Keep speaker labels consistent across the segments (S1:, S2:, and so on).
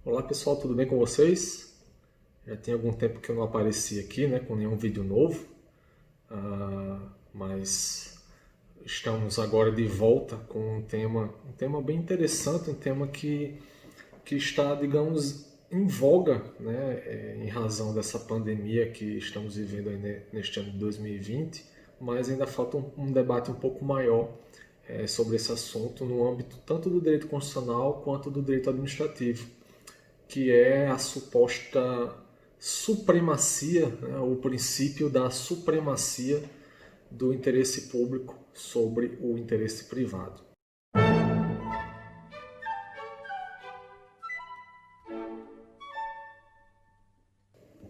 S1: Olá pessoal, tudo bem com vocês? Já tem algum tempo que eu não apareci aqui, né, com nenhum vídeo novo, mas estamos agora de volta com um tema bem interessante, um tema que está, digamos, em voga, né, em razão dessa pandemia que estamos vivendo aí neste ano de 2020, mas ainda falta um debate um pouco maior sobre esse assunto no âmbito tanto do direito constitucional quanto do direito administrativo, que é a suposta supremacia, né, o princípio da supremacia do interesse público sobre o interesse privado.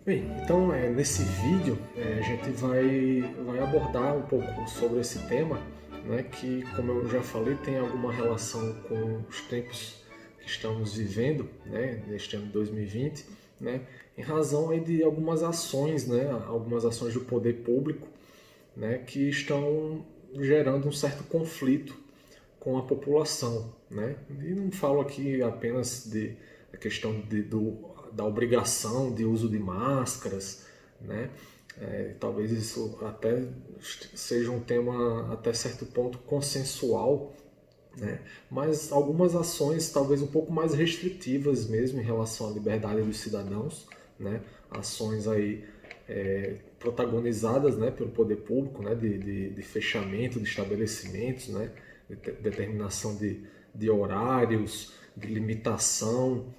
S1: Bem, então nesse vídeo a gente vai abordar um pouco sobre esse tema, né, que, como eu já falei, tem alguma relação com os tempos que estamos vivendo, né, neste ano de 2020, né, em razão aí de algumas ações, né, algumas ações do poder público, né, que estão gerando um certo conflito com a população, né? E não falo aqui apenas da questão da obrigação de uso de máscaras, né? Talvez isso até seja um tema até certo ponto consensual, né? Mas algumas ações talvez um pouco mais restritivas mesmo em relação à liberdade dos cidadãos, né? Ações aí protagonizadas, né, pelo poder público, né, de fechamento de estabelecimentos, né, de determinação de horários, de limitação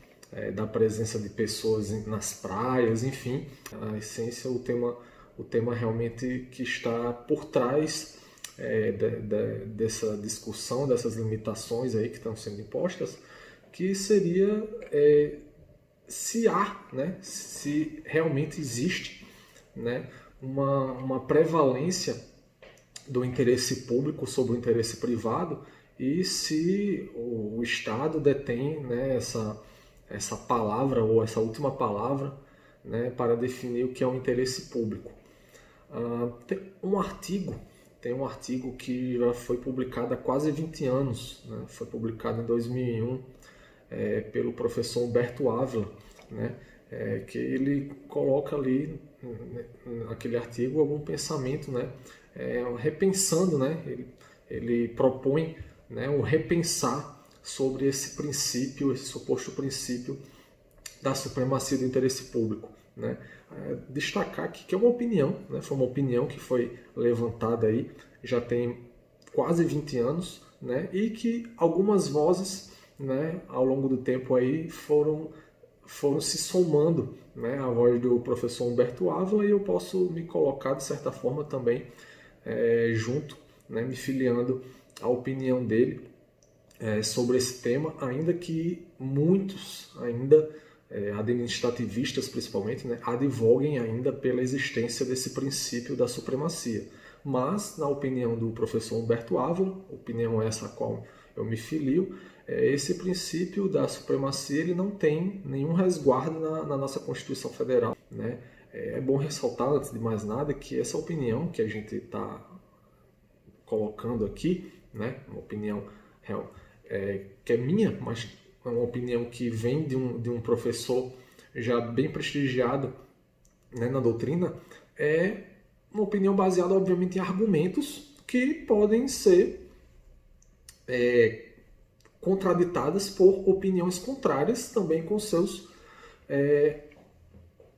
S1: da presença de pessoas nas praias, enfim, a essência, o tema realmente que está por trás dessa discussão, dessas limitações aí que estão sendo impostas, que seria se há, né, se realmente existe, né, uma prevalência do interesse público sobre o interesse privado e se o Estado detém, né, essa palavra ou essa última palavra, né, para definir o que é um interesse público. Tem um artigo que já foi publicado há quase 20 anos, né, foi publicado em 2001 pelo professor Humberto Ávila, né, que ele coloca ali naquele artigo algum pensamento, né, repensando, né, ele propõe, né, um repensar sobre esse princípio, esse suposto princípio da supremacia do interesse público, né. Destacar aqui que é uma opinião, né, foi uma opinião que foi levantada aí já tem quase 20 anos, né, e que algumas vozes, né, ao longo do tempo aí foram se somando, né, à voz do professor Humberto Ávila, e eu posso me colocar de certa forma também junto, né, me filiando à opinião dele sobre esse tema, ainda que muitos ainda administrativistas principalmente, né, advoguem ainda pela existência desse princípio da supremacia. Mas, na opinião do professor Humberto Ávila, opinião essa a qual eu me filio, esse princípio da supremacia ele não tem nenhum resguardo na nossa Constituição Federal, né? É bom ressaltar, antes de mais nada, que essa opinião que a gente está colocando aqui, né, uma opinião que é minha, mas é uma opinião que vem de um professor já bem prestigiado, né, na doutrina, é uma opinião baseada, obviamente, em argumentos que podem ser contraditadas por opiniões contrárias também com seus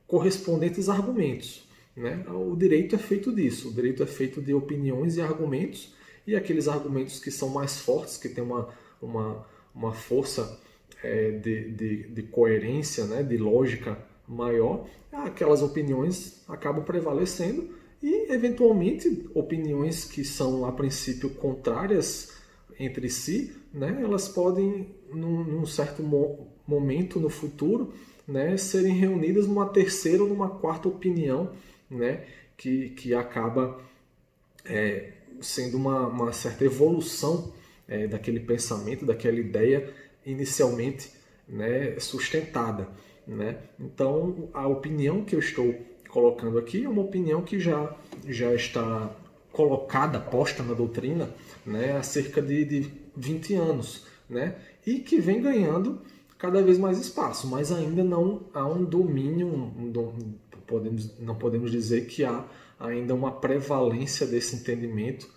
S1: correspondentes argumentos. Né? O direito é feito disso, o direito é feito de opiniões e argumentos, e aqueles argumentos que são mais fortes, que têm uma força de coerência, né, de lógica maior, aquelas opiniões acabam prevalecendo e, eventualmente, opiniões que são, a princípio, contrárias entre si, né, elas podem, num certo momento no futuro, né, serem reunidas numa terceira ou numa quarta opinião, né, que acaba sendo uma certa evolução daquele pensamento, daquela ideia inicialmente, né, sustentada. Né? Então, a opinião que eu estou colocando aqui é uma opinião que já está colocada, posta na doutrina, né, há cerca de 20 anos, né, e que vem ganhando cada vez mais espaço, mas ainda não há um domínio, não podemos dizer que há ainda uma prevalência desse entendimento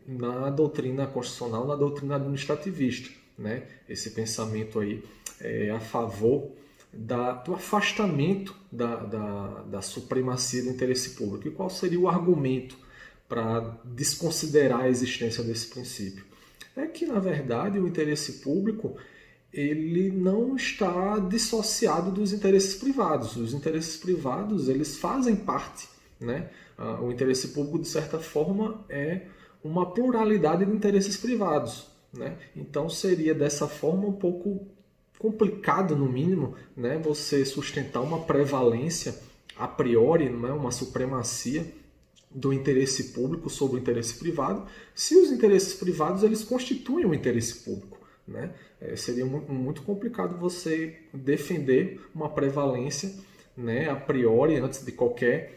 S1: na doutrina constitucional, na doutrina administrativista, né? Esse pensamento aí a favor do afastamento da supremacia do interesse público. E qual seria o argumento para desconsiderar a existência desse princípio? É que, na verdade, o interesse público ele não está dissociado dos interesses privados. Os interesses privados eles fazem parte, né? O interesse público, de certa forma, é uma pluralidade de interesses privados, né? Então, seria dessa forma um pouco complicado, no mínimo, né? Você sustentar uma prevalência a priori, não é? Uma supremacia do interesse público sobre o interesse privado, se os interesses privados eles constituem o interesse público, né? Seria muito complicado você defender uma prevalência, né, a priori, antes de qualquer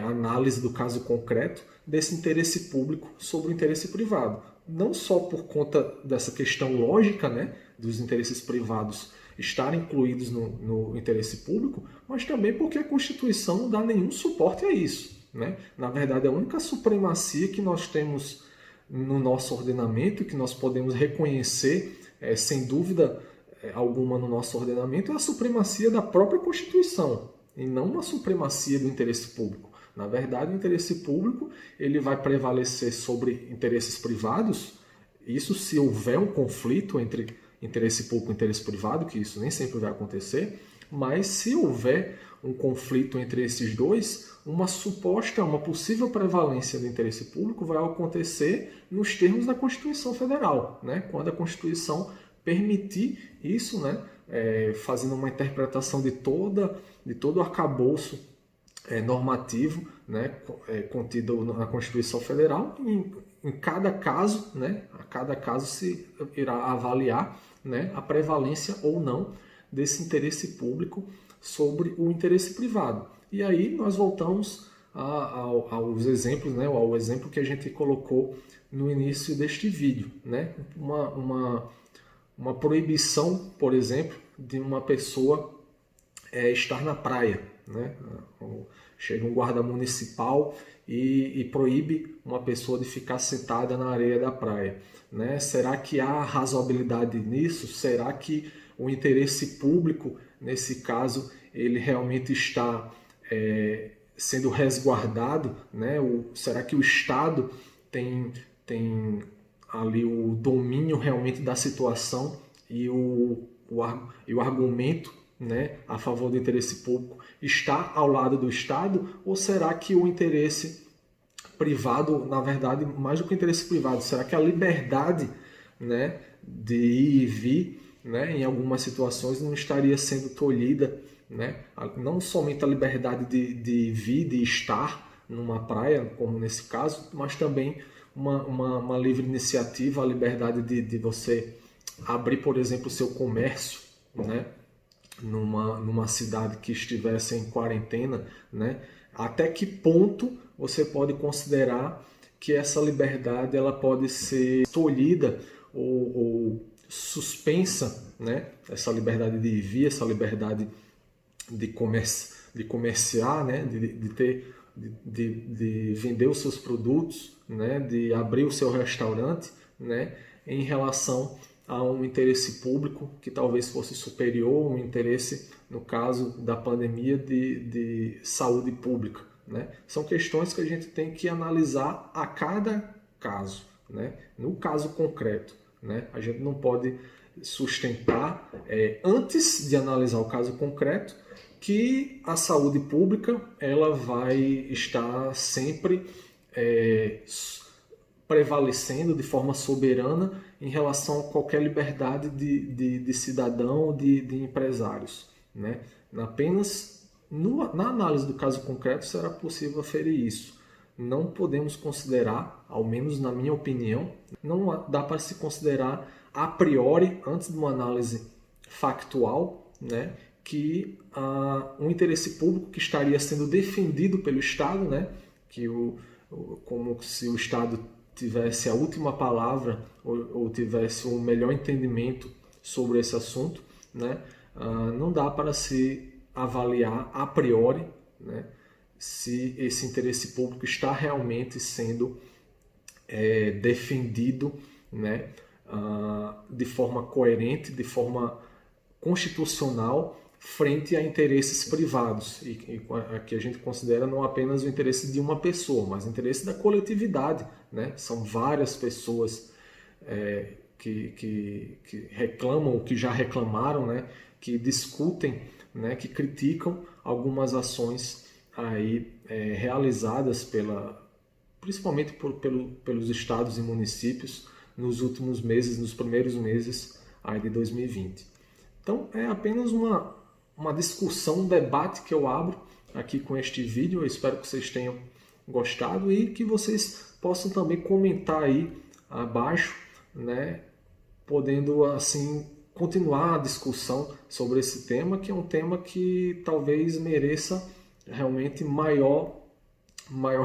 S1: análise do caso concreto, desse interesse público sobre o interesse privado. Não só por conta dessa questão lógica, né, dos interesses privados estarem incluídos no interesse público, mas também porque a Constituição não dá nenhum suporte a isso, né? Na verdade, a única supremacia que nós temos no nosso ordenamento, que nós podemos reconhecer sem dúvida alguma no nosso ordenamento, é a supremacia da própria Constituição, e não uma supremacia do interesse público. Na verdade, o interesse público ele vai prevalecer sobre interesses privados, isso se houver um conflito entre interesse público e interesse privado, que isso nem sempre vai acontecer, mas se houver um conflito entre esses dois, uma possível prevalência do interesse público vai acontecer nos termos da Constituição Federal, né? Quando a Constituição permitir isso, né? Fazendo uma interpretação de todo o arcabouço normativo, né? Contido na Constituição Federal. Em cada caso, né? A cada caso se irá avaliar, né? A prevalência ou não desse interesse público sobre o interesse privado. E aí nós voltamos aos exemplos, né, ao exemplo que a gente colocou no início deste vídeo, né? Uma proibição, por exemplo, de uma pessoa estar na praia, né? Chega um guarda municipal e proíbe uma pessoa de ficar sentada na areia da praia, né? Será que há razoabilidade nisso? Será que o interesse público, nesse caso, ele realmente está sendo resguardado, né? Será que o Estado tem ali o domínio realmente da situação e o argumento, né, a favor do interesse público está ao lado do Estado? Ou será que o interesse privado, na verdade, mais do que o interesse privado, será que a liberdade, né, de ir e vir, né, em algumas situações não estaria sendo tolhida, né? Não somente a liberdade de vir, de estar numa praia, como nesse caso, mas também uma livre iniciativa, a liberdade de você abrir, por exemplo, o seu comércio, né? Numa cidade que estivesse em quarentena, né? Até que ponto você pode considerar que essa liberdade ela pode ser tolhida ou suspensa, né? Essa liberdade de vir, essa liberdade de comerciar, né? de vender os seus produtos, né? De abrir o seu restaurante, né? Em relação a um interesse público que talvez fosse superior, um interesse, no caso da pandemia, de saúde pública, né? São questões que a gente tem que analisar a cada caso, né? No caso concreto, né? A gente não pode sustentar, antes de analisar o caso concreto, que a saúde pública ela vai estar sempre prevalecendo de forma soberana em relação a qualquer liberdade de cidadão ou de empresários, né? Apenas na análise do caso concreto será possível aferir isso. Não podemos considerar, ao menos na minha opinião, não dá para se considerar a priori, antes de uma análise factual, né, que um interesse público que estaria sendo defendido pelo Estado, né, como se o Estado tivesse a última palavra ou tivesse um melhor entendimento sobre esse assunto, né? Não dá para se avaliar a priori, né, se esse interesse público está realmente sendo defendido, né, de forma coerente, de forma constitucional, frente a interesses privados, e aqui a gente considera não apenas o interesse de uma pessoa, mas o interesse da coletividade, né? São várias pessoas que reclamam, que já reclamaram, né? Que discutem, né? Que criticam algumas ações aí realizadas principalmente pelos estados e municípios nos últimos meses, nos primeiros meses aí de 2020. Então é apenas uma discussão, um debate que eu abro aqui com este vídeo. Eu espero que vocês tenham gostado e que vocês possam também comentar aí abaixo, né, podendo assim continuar a discussão sobre esse tema, que é um tema que talvez mereça realmente maior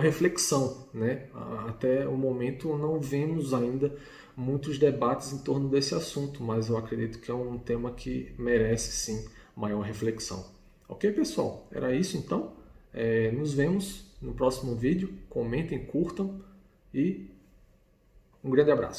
S1: reflexão, né? Até o momento não vemos ainda muitos debates em torno desse assunto, mas eu acredito que é um tema que merece sim maior reflexão. Ok, pessoal? Era isso então. Nos vemos no próximo vídeo. Comentem, curtam e um grande abraço.